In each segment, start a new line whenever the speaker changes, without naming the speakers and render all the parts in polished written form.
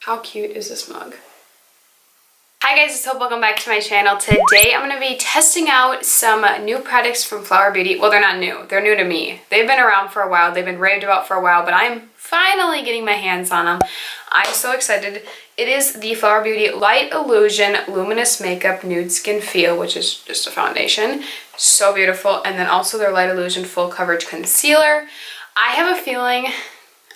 How cute is this mug? Hi guys, it's Hope. Welcome back to my channel. Today I'm going to be testing out some new products from Flower Beauty. Well, they're not new. They're new to me. They've been around for a while. They've been raved about for a while, but I'm finally getting my hands on them. I'm so excited. It is the Flower Beauty Light Illusion Luminous Makeup Nude Skin Feel, which is just a foundation. So beautiful. And then also their Light Illusion Full Coverage Concealer. I have a feeling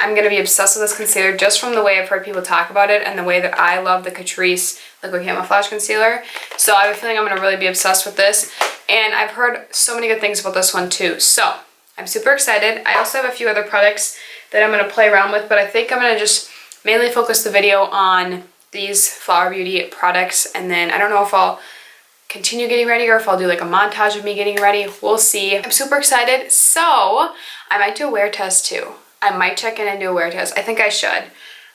I'm going to be obsessed with this concealer just from the way I've heard people talk about it and the way that I love the Catrice Liquid Camouflage Concealer. So I have a feeling I'm going to really be obsessed with this. And I've heard so many good things about this one too. So I'm super excited. I also have a few other products that I'm going to play around with, but I think I'm going to just mainly focus the video on these Flower Beauty products. And then I don't know if I'll continue getting ready or if I'll do like a montage of me getting ready. We'll see. I'm super excited. So I might do a wear test too. I might check in and do a wear test. I think I should.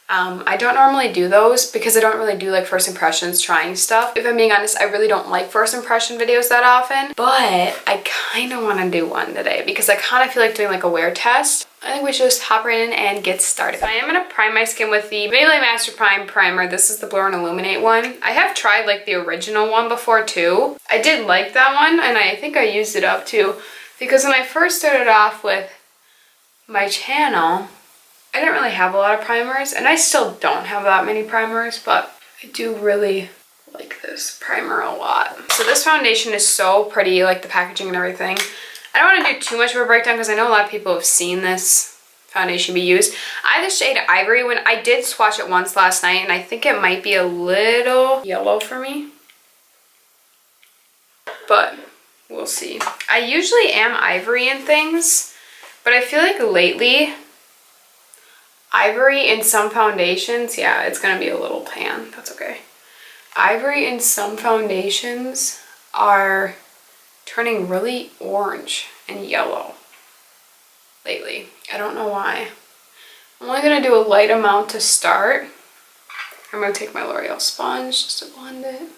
I don't normally do those because I don't really do like first impressions trying stuff. If I'm being honest, I really don't like first impression videos that often, but I kind of want to do one today because I kind of feel like doing like a wear test. I think we should just hop right in and get started. So I am going to prime my skin with the Maybelline Master Prime Primer. This is the Blur and Illuminate one. I have tried like the original one before too. I did like that one and I think I used it up too because when I first started off with my channel, I didn't really have a lot of primers, and I still don't have that many primers, but I do really like this primer a lot. So this foundation is so pretty, like the packaging and everything. I don't want to do too much of a breakdown because I know a lot of people have seen this foundation be used. I have the shade Ivory. When I did swatch it once last night, and I think it might be a little yellow for me, but we'll see. I usually am Ivory in things, but I feel like lately, Ivory in some foundations, yeah, it's gonna be a little tan, that's okay. Ivory in some foundations are turning really orange and yellow lately. I don't know why. I'm only gonna do a light amount to start. I'm gonna take my L'Oreal sponge just to blend it.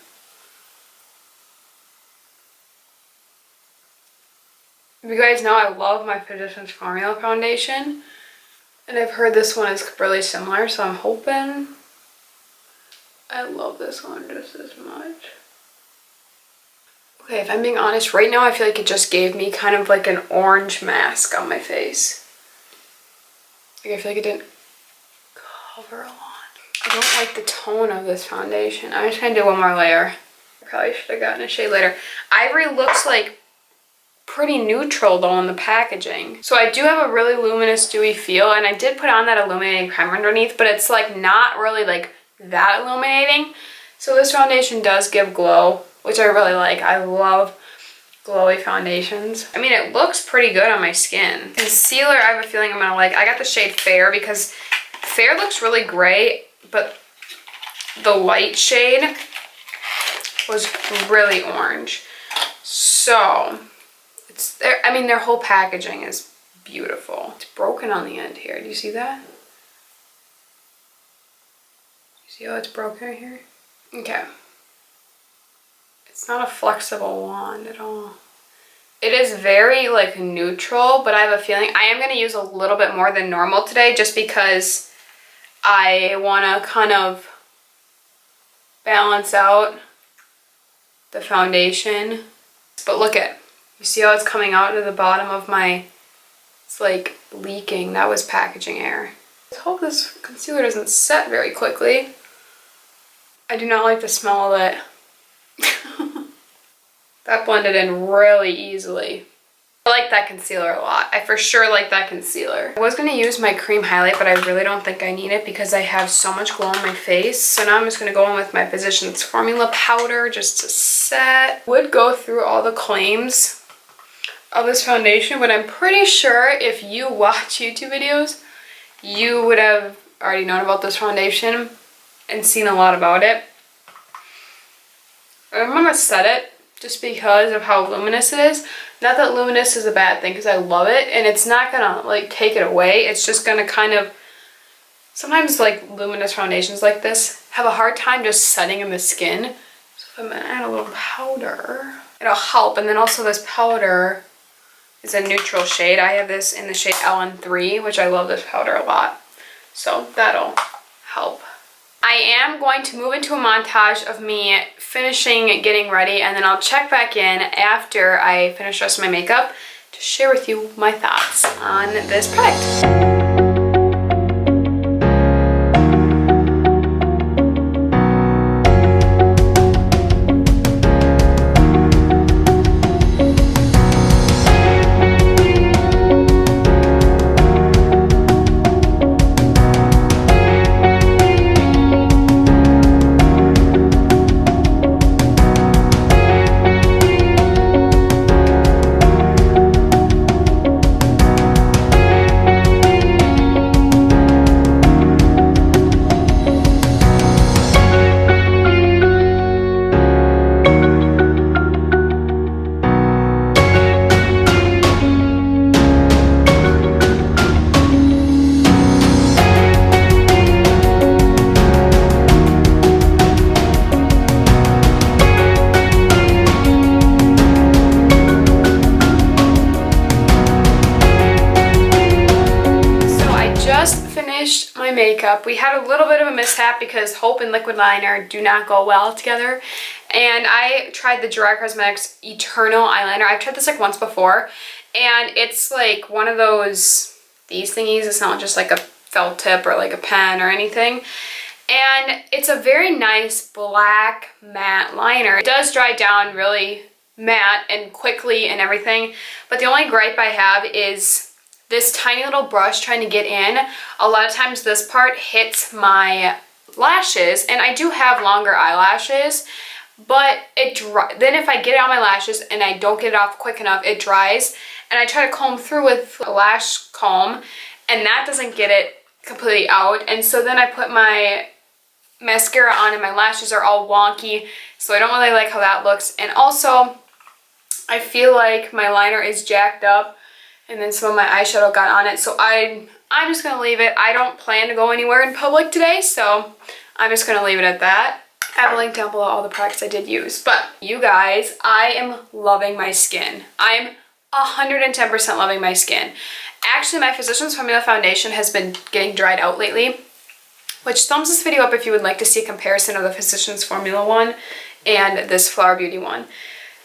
You guys know I love my Physicians Formula foundation, and I've heard this one is really similar, so I'm hoping I love this one just as much. Okay, if I'm being honest, right now I feel like it just gave me kind of like an orange mask on my face. Like I feel like it didn't cover a lot. I don't like the tone of this foundation. I'm just gonna do one more layer. I probably should have gotten a shade later. Ivory looks like pretty neutral though on the packaging. So I do have a really luminous dewy feel, and I did put on that illuminating primer underneath, but it's like not really like that illuminating. So this foundation does give glow, which I really like. I love glowy foundations. I mean, it looks pretty good on my skin. Concealer, I have a feeling I'm gonna like. I got the shade Fair because Fair looks really gray, but the light shade was really orange. So I mean, their whole packaging is beautiful. It's broken on the end here. Do you see that? You see how it's broken right here? Okay. It's not a flexible wand at all. It is very like neutral, but I have a feeling I am going to use a little bit more than normal today just because I want to kind of balance out the foundation. But look at, you see how it's coming out to the bottom of my, it's like leaking. That was packaging error. I hope this concealer doesn't set very quickly. I do not like the smell of it. That blended in really easily. I like that concealer a lot. I for sure like that concealer. I was going to use my cream highlight, but I really don't think I need it because I have so much glow on my face. So now I'm just going to go in with my Physicians Formula powder just to set. I would go through all the claims of this foundation, but I'm pretty sure if you watch YouTube videos, you would have already known about this foundation and seen a lot about it. I'm going to set it just because of how luminous it is. Not that luminous is a bad thing because I love it, and it's not gonna like take it away. It's just gonna kind of, sometimes like luminous foundations like this have a hard time just setting in the skin. So if I'm gonna add a little powder, it'll help. And then also this powder is a neutral shade. I have this in the shade LN3, which I love this powder a lot. So that'll help. I am going to move into a montage of me finishing getting ready, and then I'll check back in after I finish the rest of my makeup to share with you my thoughts on this product. My makeup. We had a little bit of a mishap because Hope and liquid liner do not go well together, and I tried the Gerard Cosmetics Eternal eyeliner. I've tried this like once before, and it's like one of those these thingies. It's not just like a felt tip or like a pen or anything, and it's a very nice black matte liner. It does dry down really matte and quickly and everything, but the only gripe I have is this tiny little brush trying to get in. A lot of times this part hits my lashes, and I do have longer eyelashes, but then if I get it on my lashes and I don't get it off quick enough, it dries, and I try to comb through with a lash comb, and that doesn't get it completely out, and so then I put my mascara on and my lashes are all wonky, so I don't really like how that looks. And also I feel like my liner is jacked up, and then some of my eyeshadow got on it, so I'm just gonna leave it. I don't plan to go anywhere in public today, so I'm just gonna leave it at that. I have a link down below all the products I did use. But you guys, I am loving my skin. I'm 110% loving my skin. Actually, my Physicians Formula foundation has been getting dried out lately, which thumbs this video up if you would like to see a comparison of the Physicians Formula one and this Flower Beauty one.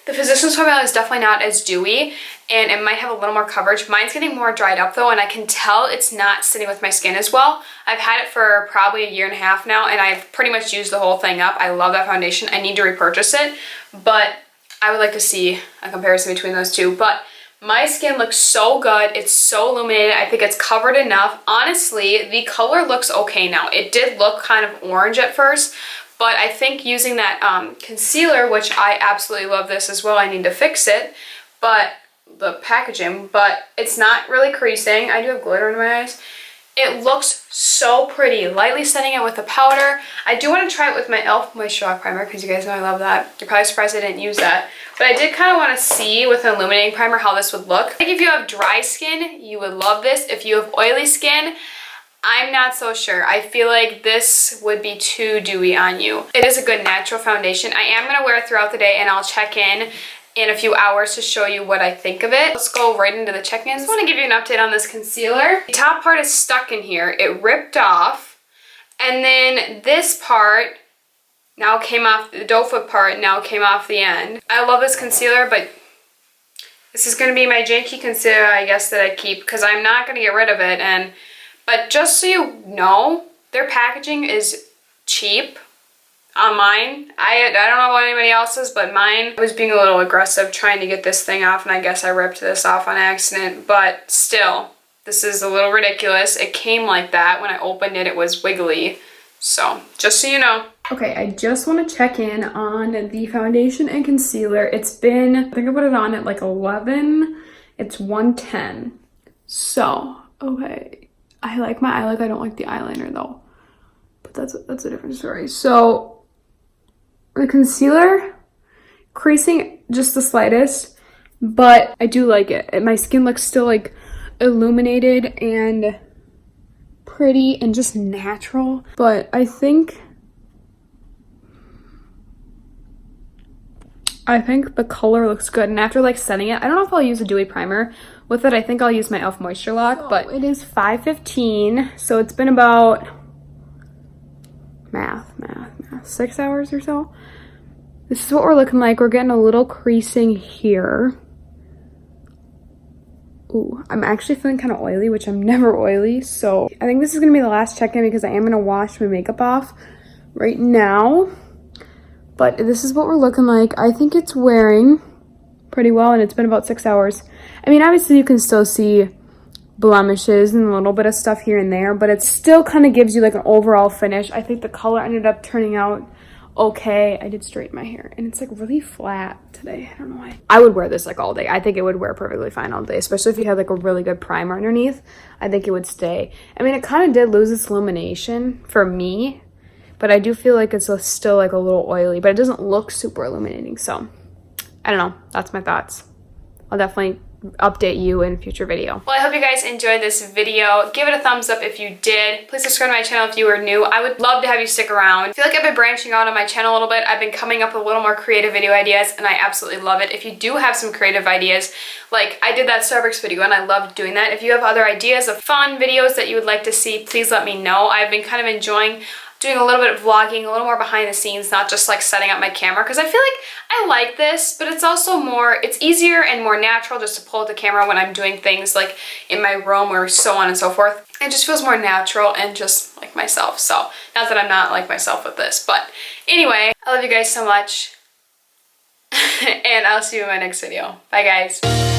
The Physicians Formula is definitely not as dewy, and it might have a little more coverage. Mine's getting more dried up though, and I can tell it's not sitting with my skin as well. I've had it for probably a year and a half now, and I've pretty much used the whole thing up. I love that foundation. I need to repurchase it, but I would like to see a comparison between those two. But my skin looks so good. It's so illuminated. I think it's covered enough. Honestly, the color looks okay now. It did look kind of orange at first, but I think using that concealer, which I absolutely love this as well, I need to fix it, but the packaging, but it's not really creasing. I do have glitter in my eyes. It looks so pretty. Lightly setting it with a powder. I do want to try it with my e.l.f. Moisture Lock Primer because you guys know I love that. You're probably surprised I didn't use that. But I did kind of want to see with an illuminating primer how this would look. I think if you have dry skin, you would love this. If you have oily skin, I'm not so sure. I feel like this would be too dewy on you. It is a good natural foundation. I am going to wear it throughout the day, and I'll check in a few hours to show you what I think of it. Let's go right into the check-ins. I just want to give you an update on this concealer. The top part is stuck in here. It ripped off, and then this part now came off, the doe foot part now came off the end. I love this concealer, but this is going to be my janky concealer, I guess, that I keep because I'm not going to get rid of it. But just so you know, their packaging is cheap on mine. I don't know about anybody else's, but mine, I was being a little aggressive trying to get this thing off, and I guess I ripped this off on accident, but still, this is a little ridiculous. It came like that. When I opened it, it was wiggly. So, just so you know. Okay, I just want to check in on the foundation and concealer. It's been, I think I put it on at like 11. It's 110. So, okay. I like my eye look. I don't like the eyeliner though, but that's a different story. So the concealer, creasing just the slightest, but I do like it. My skin looks still like illuminated and pretty and just natural, but I think the color looks good. And after like setting it, I don't know if I'll use a dewy primer with it. I think I'll use my e.l.f. Moisture Lock, but it is 5:15, so it's been about 6 hours or so. This is what we're looking like. We're getting a little creasing here. Ooh, I'm actually feeling kind of oily, which I'm never oily. So I think this is gonna be the last check-in because I am gonna wash my makeup off right now. But this is what we're looking like. I think it's wearing pretty well, and it's been about 6 hours. I mean, obviously you can still see blemishes and a little bit of stuff here and there, but it still kind of gives you like an overall finish. I think the color ended up turning out okay. I did straighten my hair and it's like really flat today. I don't know why. I would wear this like all day. I think it would wear perfectly fine all day, especially if you had like a really good primer underneath. I think it would stay. I mean, it kind of did lose its illumination for me, but I do feel like it's still like a little oily, but it doesn't look super illuminating. So I don't know. That's my thoughts. I'll definitely update you in a future video. Well, I hope you guys enjoyed this video. Give it a thumbs up if you did. Please subscribe to my channel if you are new. I would love to have you stick around. I feel like I've been branching out on my channel a little bit. I've been coming up with a little more creative video ideas and I absolutely love it. If you do have some creative ideas, like I did that Starbucks video and I loved doing that. If you have other ideas of fun videos that you would like to see, please let me know. I've been kind of enjoying doing a little bit of vlogging, a little more behind the scenes, not just like setting up my camera, because I feel like I like this, but it's also more, it's easier and more natural just to pull out the camera when I'm doing things like in my room or so on and so forth. It just feels more natural and just like myself. So not that I'm not like myself with this, but anyway, I love you guys so much and I'll see you in my next video. Bye guys.